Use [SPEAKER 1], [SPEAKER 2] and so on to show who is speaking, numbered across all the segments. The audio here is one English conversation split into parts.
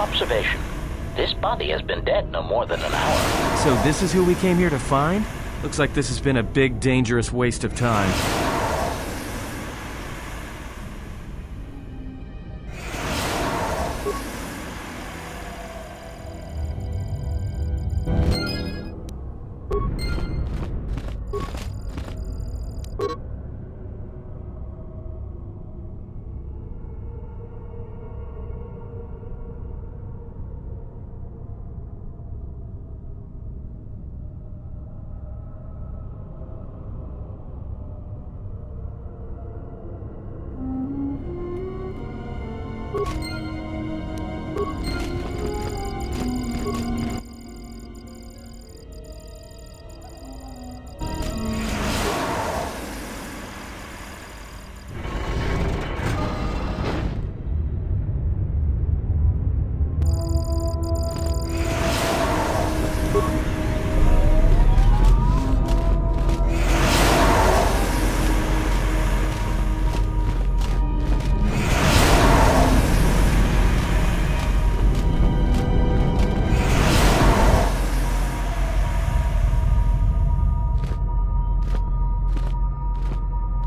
[SPEAKER 1] Observation. This body has been dead no more than an hour.
[SPEAKER 2] So this is who we came here to find? Looks like this has been a big, dangerous waste of time.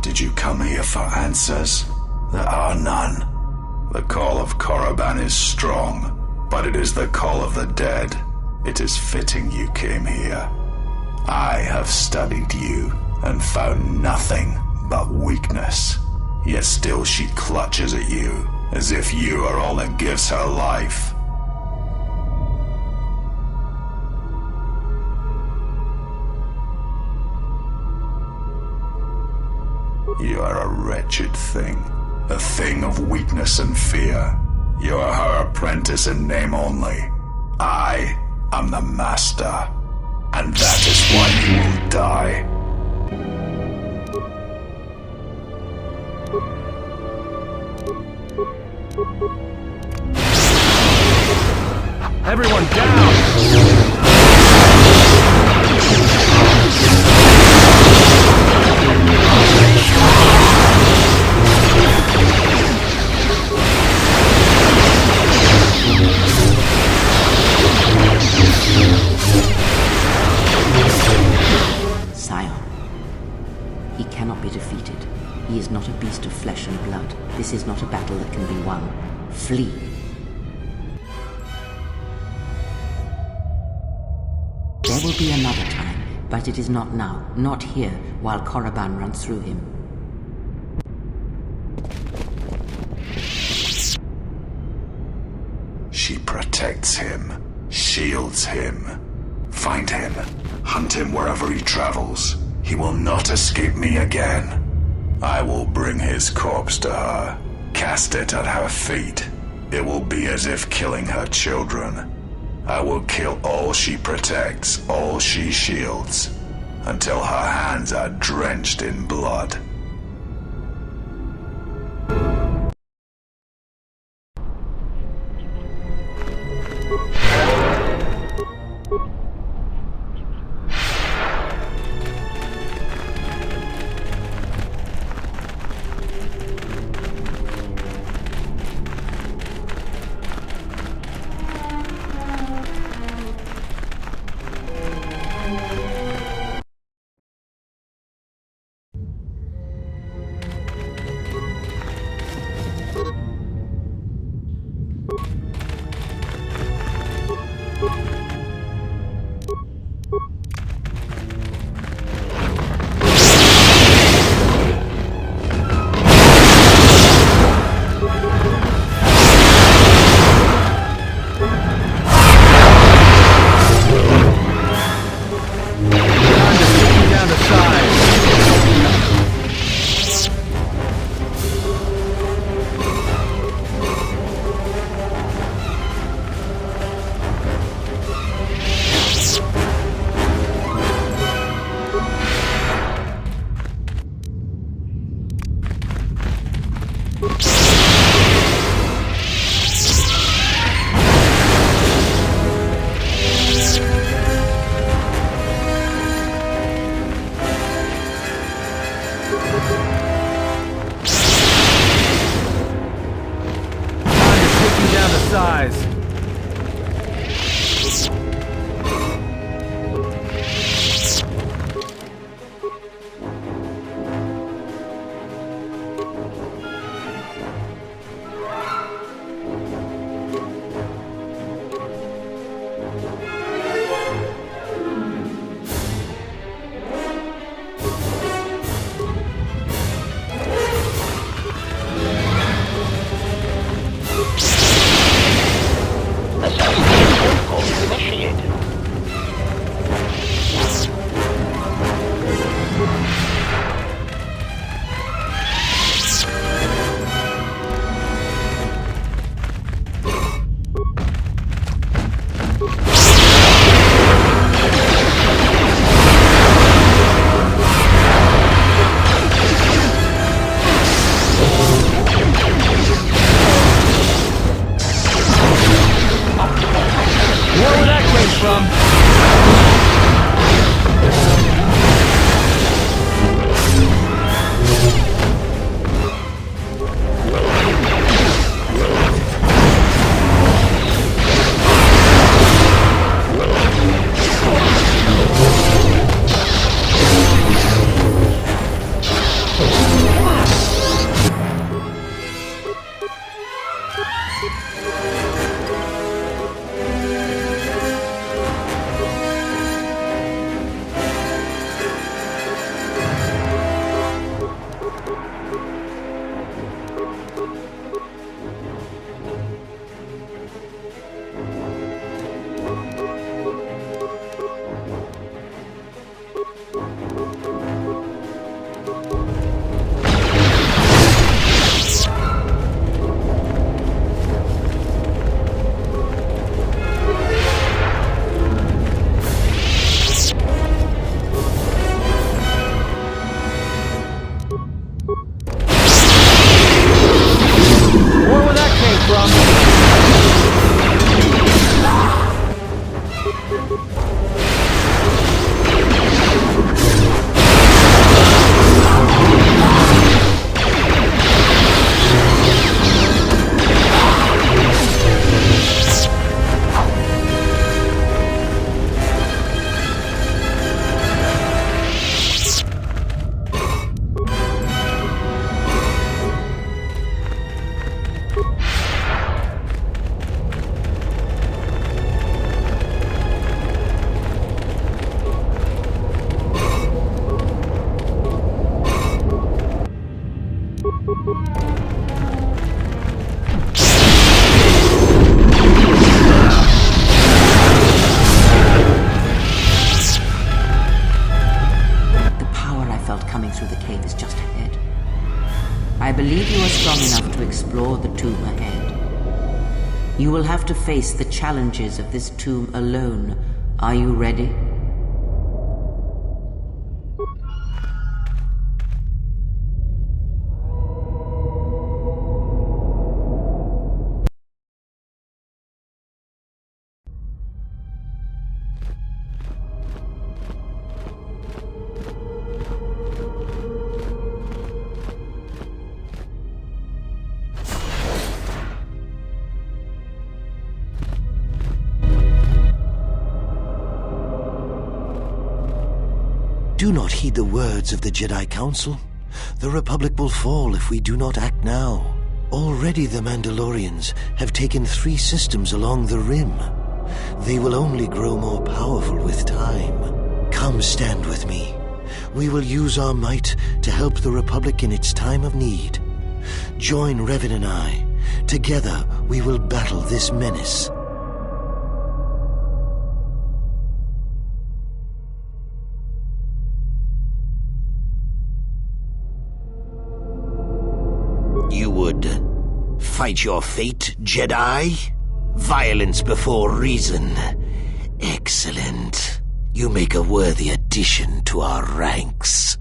[SPEAKER 3] Did you come here for answers? There are none. The call of Korriban is strong, but it is the call of the dead. It is fitting you came here. I have studied you and found nothing but weakness. Yet still she clutches at you, as if you are all that gives her life. You are a wretched thing, a thing of weakness and fear. You are her apprentice in name only. I am the master, and that is why you will die.
[SPEAKER 2] Everyone down!
[SPEAKER 4] He cannot be defeated. He is not a beast of flesh and blood. This is not a battle that can be won. Flee. There will be another time, but it is not now, not here, while Korriban runs through him.
[SPEAKER 3] She protects him, shields him. Find him, hunt him wherever he travels. He will not escape me again. I will bring his corpse to her, cast it at her feet. It will be as if killing her children. I will kill all she protects, all she shields, until her hands are drenched in blood.
[SPEAKER 2] Size.
[SPEAKER 4] believe you are strong enough to explore the tomb ahead. You will have to face the challenges of this tomb alone. Are you ready?
[SPEAKER 5] Do not heed the words of the Jedi Council. The Republic will fall if we do not act now. Already the Mandalorians have taken 3 systems along the Rim. They will only grow more powerful with time. Come stand with me. We will use our might to help the Republic in its time of need. Join Revan and I. Together we will battle this menace. You would fight your fate, Jedi? Violence before reason. Excellent. You make a worthy addition to our ranks.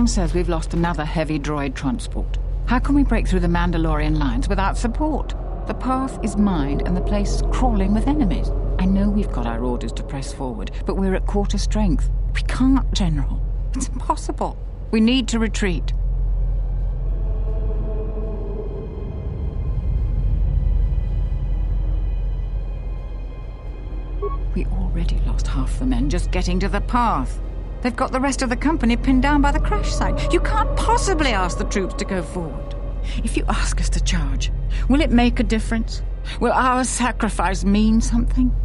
[SPEAKER 6] Comm says we've lost another heavy droid transport. How can we break through the Mandalorian lines without support? The path is mined and the place is crawling with enemies. I know we've got our orders to press forward, but we're at quarter strength. We can't, General. It's impossible. We need to retreat. We already lost half the men just getting to the path. They've got the rest of the company pinned down by the crash site. You can't possibly ask the troops to go forward. If you ask us to charge, will it make a difference? Will our sacrifice mean something?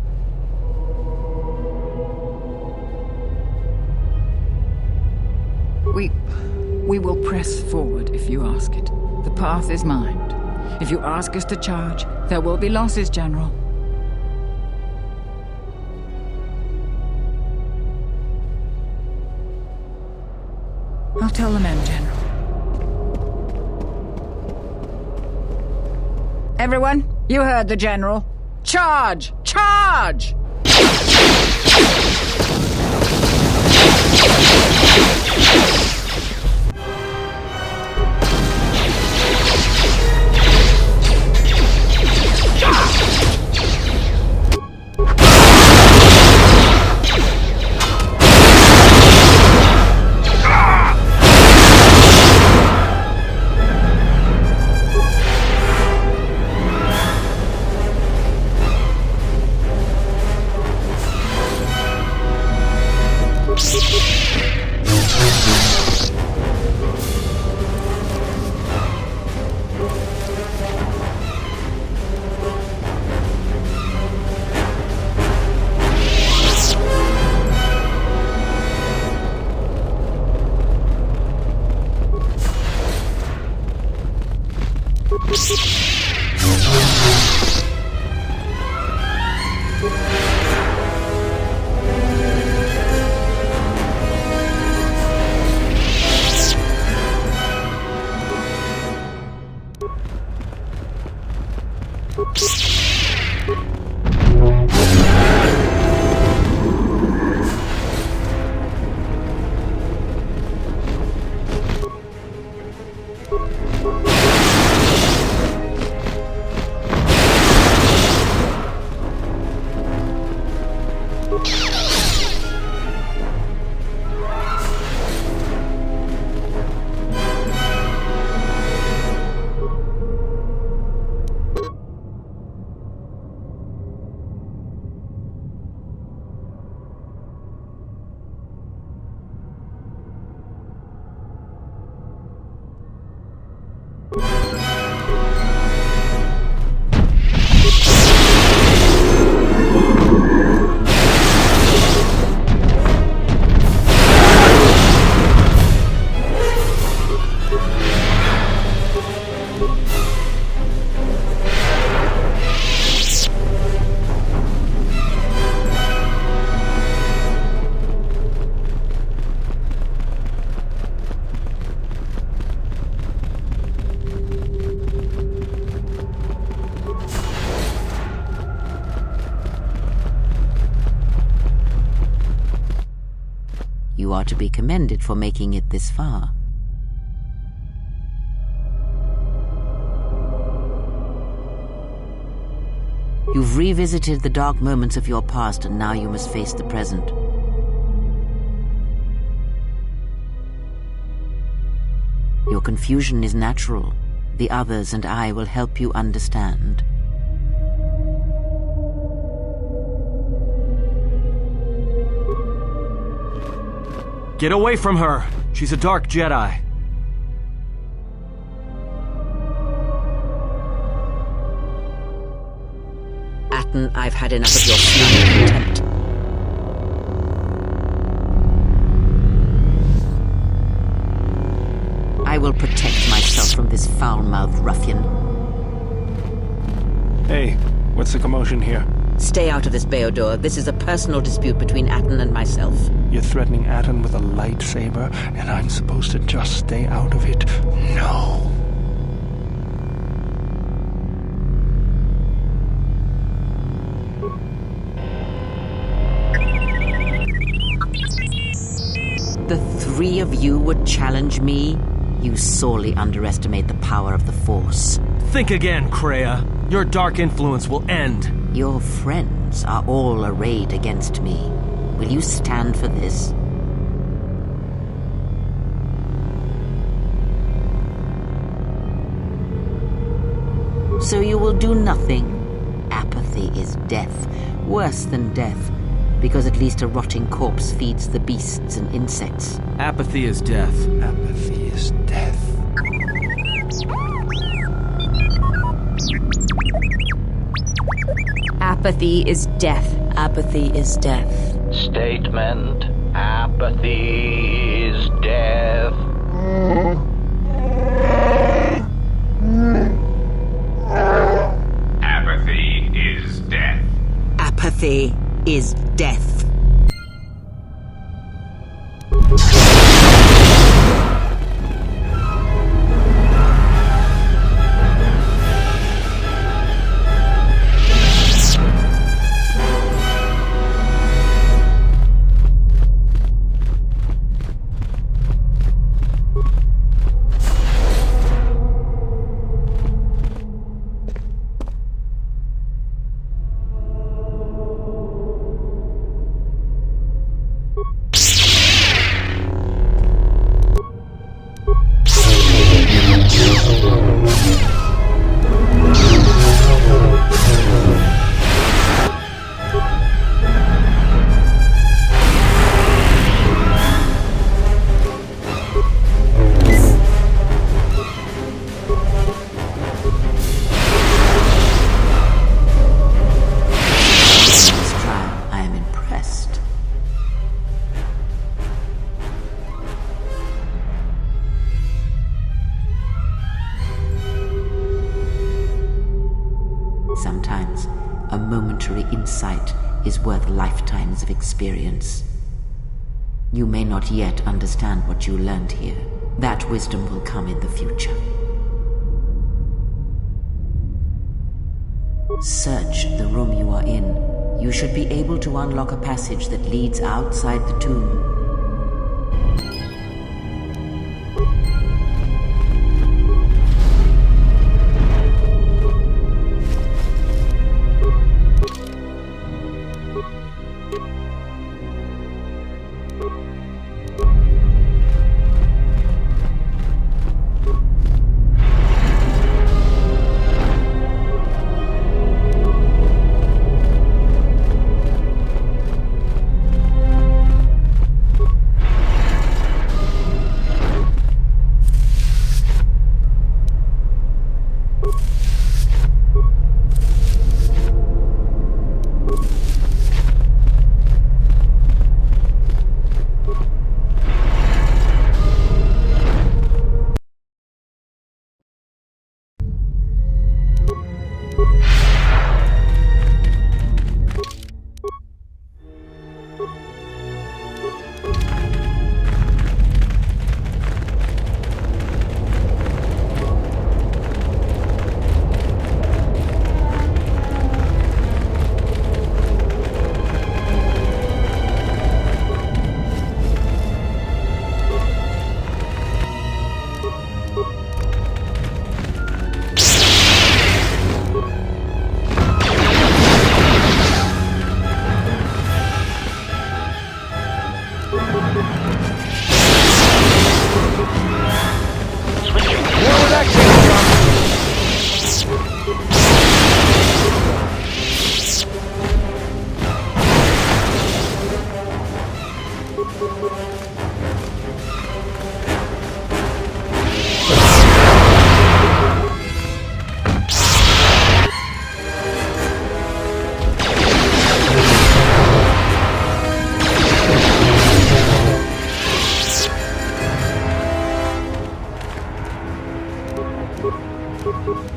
[SPEAKER 6] We will press forward if you ask it. The path is mined. If you ask us to charge, there will be losses, General. I'll tell the men, General. Everyone, you heard the General. Charge! Charge!
[SPEAKER 4] You are to be commended for making it this far. You've revisited the dark moments of your past, and now you must face the present. Your confusion is natural. The others and I will help you understand.
[SPEAKER 2] Get away from her! She's a dark Jedi.
[SPEAKER 4] Atten, I've had enough of your snide contempt. I will protect myself from this foul-mouthed ruffian.
[SPEAKER 7] Hey, what's the commotion here?
[SPEAKER 4] Stay out of this, Beodor. This is a personal dispute between Atten and myself.
[SPEAKER 7] You're threatening Atten with a lightsaber, and I'm supposed to just stay out of it? No.
[SPEAKER 4] The three of you you would challenge me? You sorely underestimate the power of the Force.
[SPEAKER 2] Think again, Kreia. Your dark influence will end.
[SPEAKER 4] Your friends are all arrayed against me. Will you stand for this? So you will do nothing. Apathy is death, worse than death, because at least a rotting corpse feeds the beasts and insects.
[SPEAKER 2] Apathy is death.
[SPEAKER 7] Apathy is death.
[SPEAKER 8] Apathy is death. Apathy is death.
[SPEAKER 1] Statement: apathy is death.
[SPEAKER 9] Apathy is death.
[SPEAKER 4] Apathy is death. Sometimes, a momentary insight is worth lifetimes of experience. You may not yet understand what you learned here. That wisdom will come in the future. Search the room you are in. You should be able to unlock a passage that leads outside the tomb.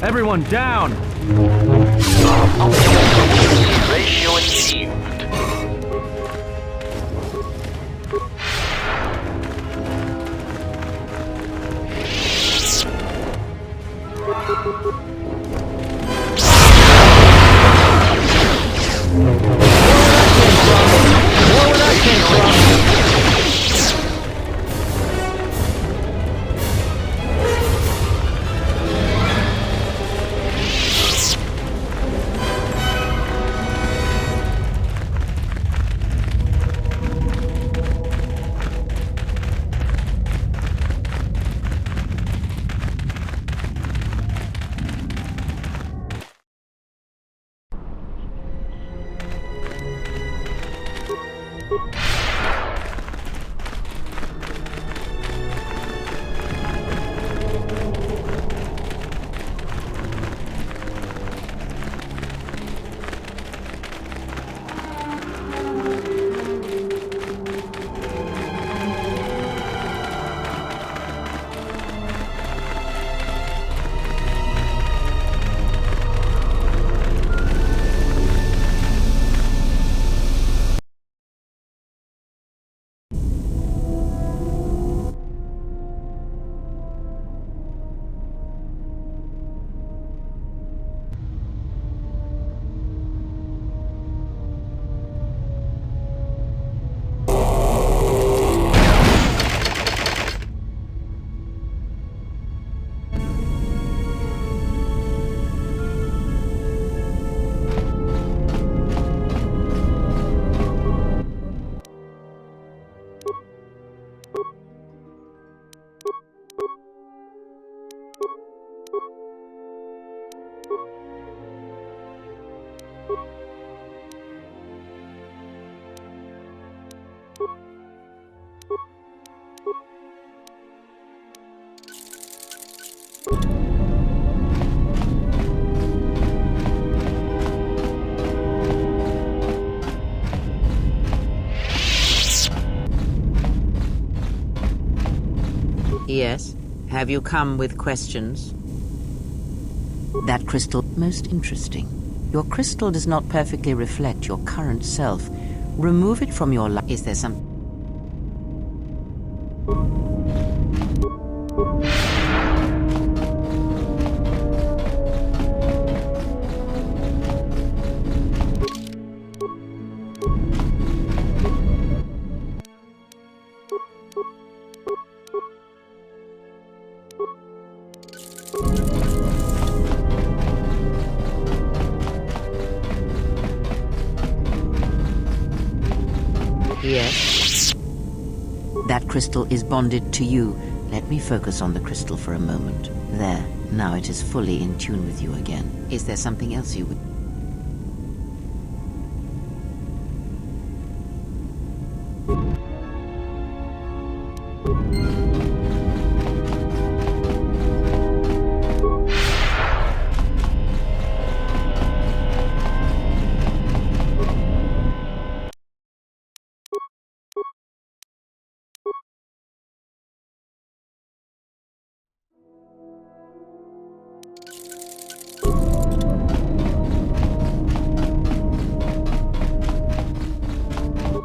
[SPEAKER 2] Everyone down!
[SPEAKER 1] Ratio achieved.
[SPEAKER 4] Yes? Have you come with questions? That crystal... Most interesting. Your crystal does not perfectly reflect your current self. Remove it from your life. Is there some... Yes. That crystal is bonded to you. Let me focus on the crystal for a moment. There. Now it is fully in tune with you again. Is there something else you would...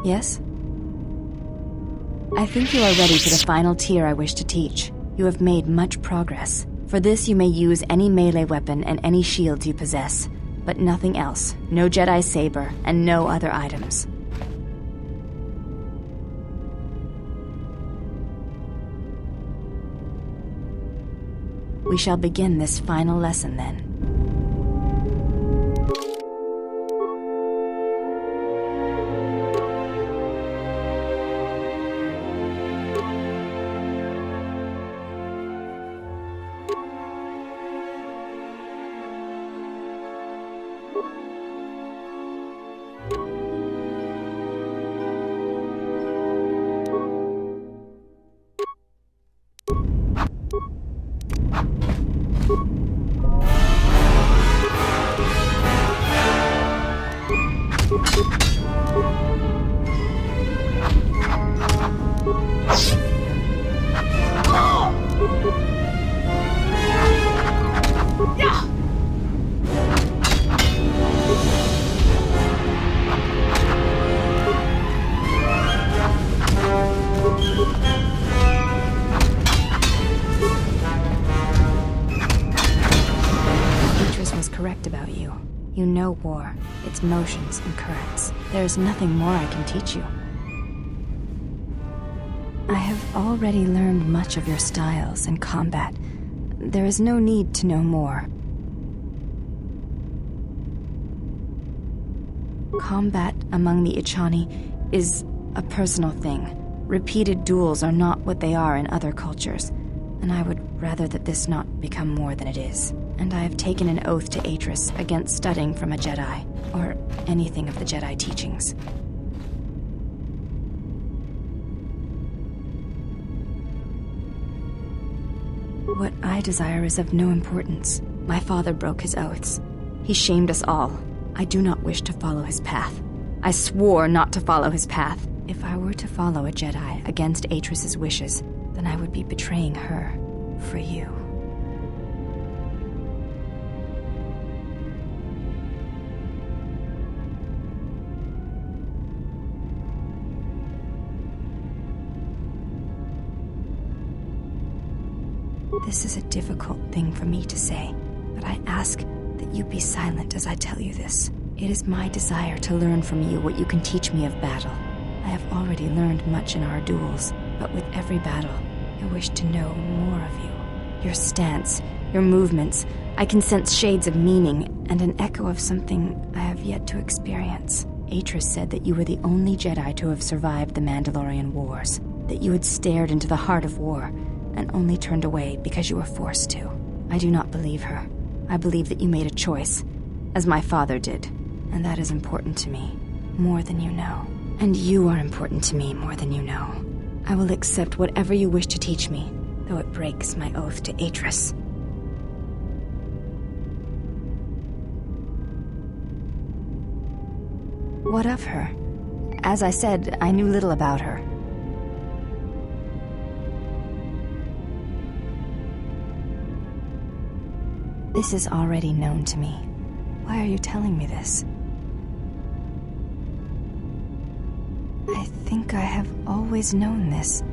[SPEAKER 10] Yes? I think you are ready for the final tier I wish to teach. You have made much progress. For this you may use any melee weapon and any shields you possess, but nothing else. No Jedi saber, and no other items. We shall begin this final lesson then. Correct about you. You know war, its motions and currents. There is nothing more I can teach you. I have already learned much of your styles and combat. There is no need to know more. Combat among the Ichani is a personal thing. Repeated duels are not what they are in other cultures, and I would rather that this not become more than it is. And I have taken an oath to Atris against studying from a Jedi, or anything of the Jedi teachings. What I desire is of no importance. My father broke his oaths. He shamed us all. I do not wish to follow his path. I swore not to follow his path. If I were to follow a Jedi against Atris's wishes, then I would be betraying her for you. This is a difficult thing for me to say, but I ask that you be silent as I tell you this. It is my desire to learn from you what you can teach me of battle. I have already learned much in our duels, but with every battle, I wish to know more of you. Your stance, your movements, I can sense shades of meaning and an echo of something I have yet to experience. Atris said that you were the only Jedi to have survived the Mandalorian Wars, that you had stared into the heart of war, and only turned away because you were forced to. I do not believe her. I believe that you made a choice, as my father did, and that is important to me, more than you know. And you are important to me more than you know. I will accept whatever you wish to teach me, though it breaks my oath to Atris. What of her? As I said, I knew little about her. This is already known to me. Why are you telling me this? I think I have always known this.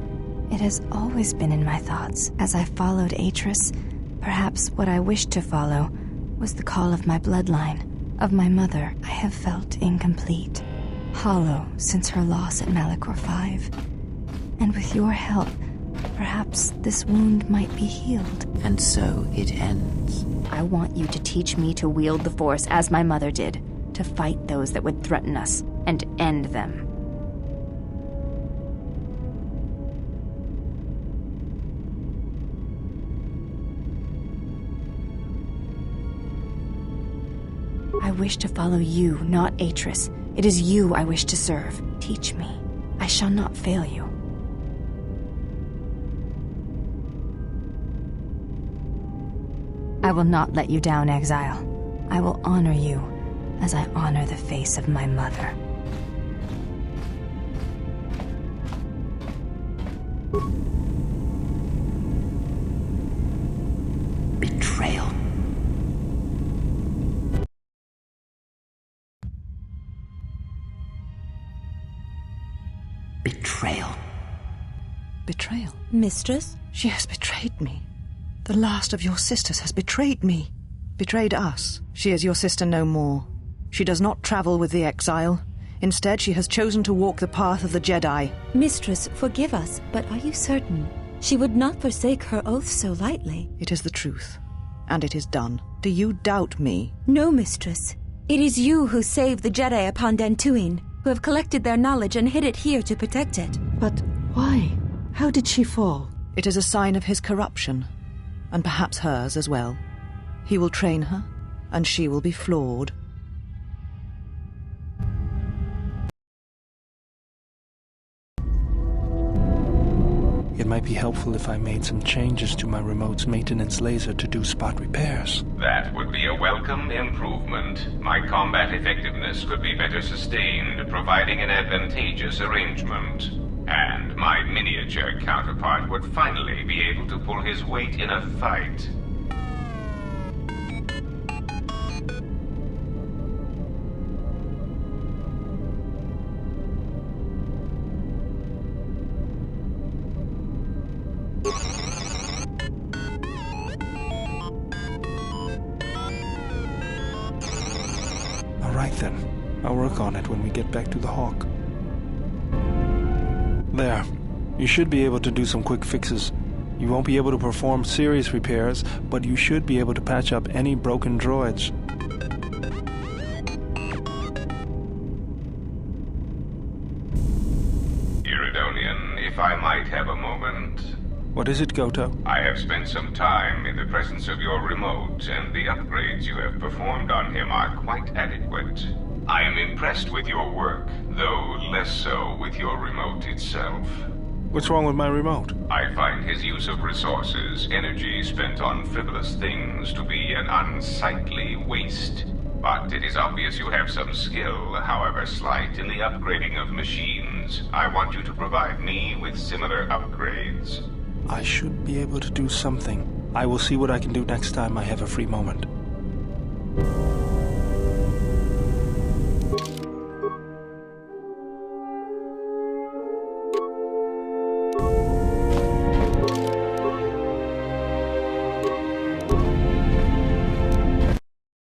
[SPEAKER 10] It has always been in my thoughts. As I followed Atris, perhaps what I wished to follow was the call of my bloodline, of my mother. I have felt incomplete, hollow since her loss at Malachor 5. And with your help, perhaps this wound might be healed.
[SPEAKER 4] And so it ends.
[SPEAKER 10] I want you to teach me to wield the Force as my mother did, to fight those that would threaten us, and end them. I wish to follow you, not Atris. It is you I wish to serve. Teach me. I shall not fail you. I will not let you down, Exile. I will honor you as I honor the face of my mother.
[SPEAKER 4] Betrayal. Betrayal.
[SPEAKER 11] Betrayal?
[SPEAKER 8] Mistress?
[SPEAKER 11] She has betrayed me. The last of your sisters has betrayed me. Betrayed us. She is your sister no more. She does not travel with the exile. Instead, she has chosen to walk the path of the Jedi.
[SPEAKER 8] Mistress, forgive us, but are you certain? She would not forsake her oath so lightly.
[SPEAKER 11] It is the truth, and it is done. Do you doubt me?
[SPEAKER 8] No, mistress. It is you who saved the Jedi upon Dantooine, who have collected their knowledge and hid it here to protect it.
[SPEAKER 11] But why? How did she fall? It is a sign of his corruption, and perhaps hers as well. He will train her, and she will be flawed.
[SPEAKER 7] It might be helpful if I made some changes to my remote's maintenance laser to do spot repairs.
[SPEAKER 9] That would be a welcome improvement. My combat effectiveness could be better sustained, providing an advantageous arrangement. And my miniature counterpart would finally be able to pull his weight in a fight.
[SPEAKER 7] All right then. I'll work on it when we get back to the Hawk. There. You should be able to do some quick fixes. You won't be able to perform serious repairs, but you should be able to patch up any broken droids.
[SPEAKER 9] Iridonian, if I might have a moment.
[SPEAKER 7] What is it, Kotor?
[SPEAKER 9] I have spent some time in the presence of your remote, and the upgrades you have performed on him are quite adequate. I am impressed with your work, though less so with your remote itself.
[SPEAKER 7] What's wrong with my remote?
[SPEAKER 9] I find his use of resources, energy spent on frivolous things, to be an unsightly waste. But it is obvious you have some skill, however slight, in the upgrading of machines. I want you to provide me with similar upgrades.
[SPEAKER 7] I should be able to do something. I will see what I can do next time I have a free moment.